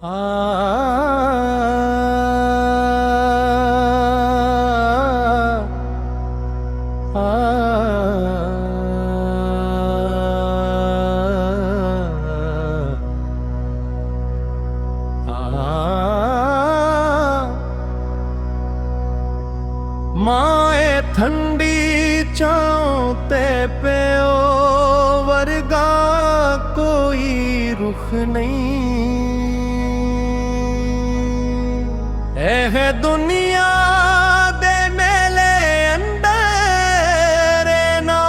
माए ठंडी छांव ते प्यो वर्गा कोई रुख नहीं। एह दुनिया दे मेले अंदर ना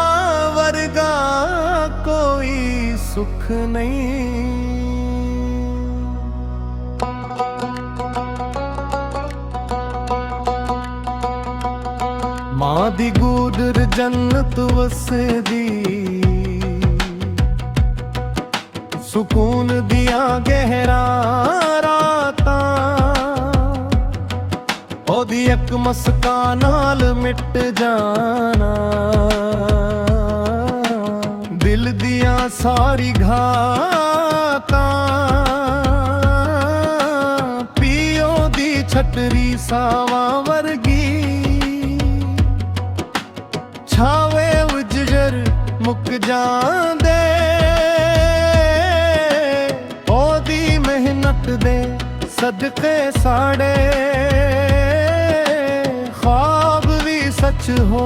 वर्गा कोई सुख नहीं। मां दी गूदर जन्नत वसदी, सुकून दिया गहरा रातां, ओदी एक मस्का नाल मिट जाना, दिल दिया सारी घातां, पियो दी छटरी सावां वर्गी, छावे उजगर मुक जांदे, ओदी मेहनत दे सदके साड़े ख्वाब भी सच हो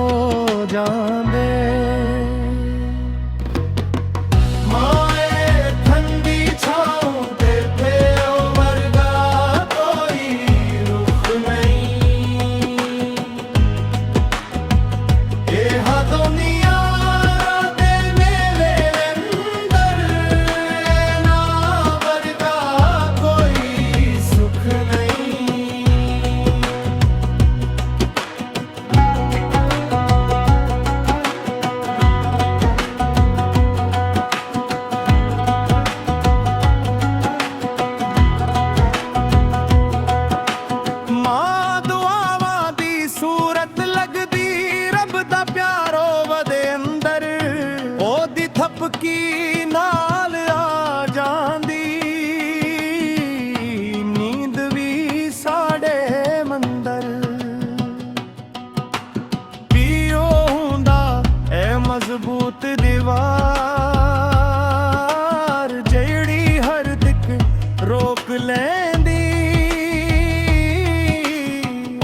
जांदे। की नाल आ जांदी, नींद भी साड़े मंदर, पियो हुंदा ए मजबूत दीवार, जेड़ी हर दिक रोक लैंदी,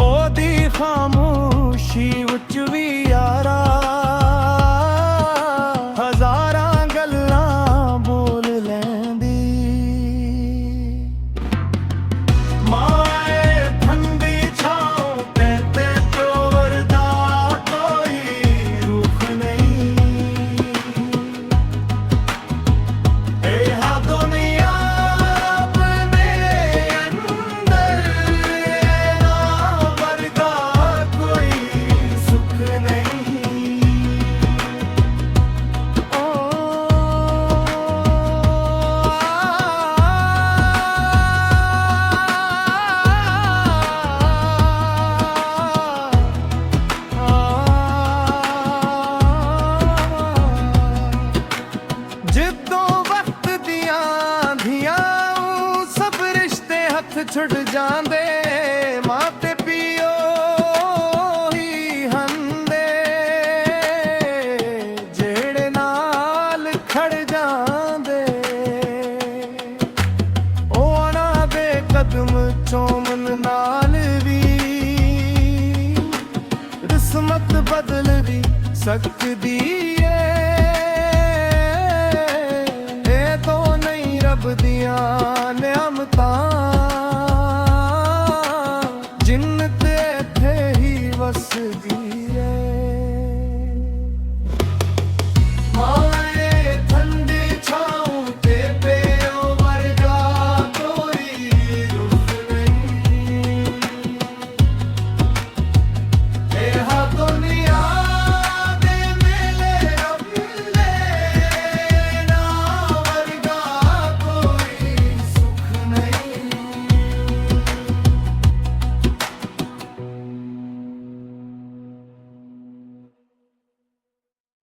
ओदी खामोशी विच भी यारा छुट जांदे, मां ते पियो ही हंदे, जेड़े नाल खड़ जांदे, ओना दे कदम चोमन नाल भी किस्मत बदल भी सकदी है। ए तो नहीं रब दियां नियामतां, जिन्नत इत्थे ही वसदी।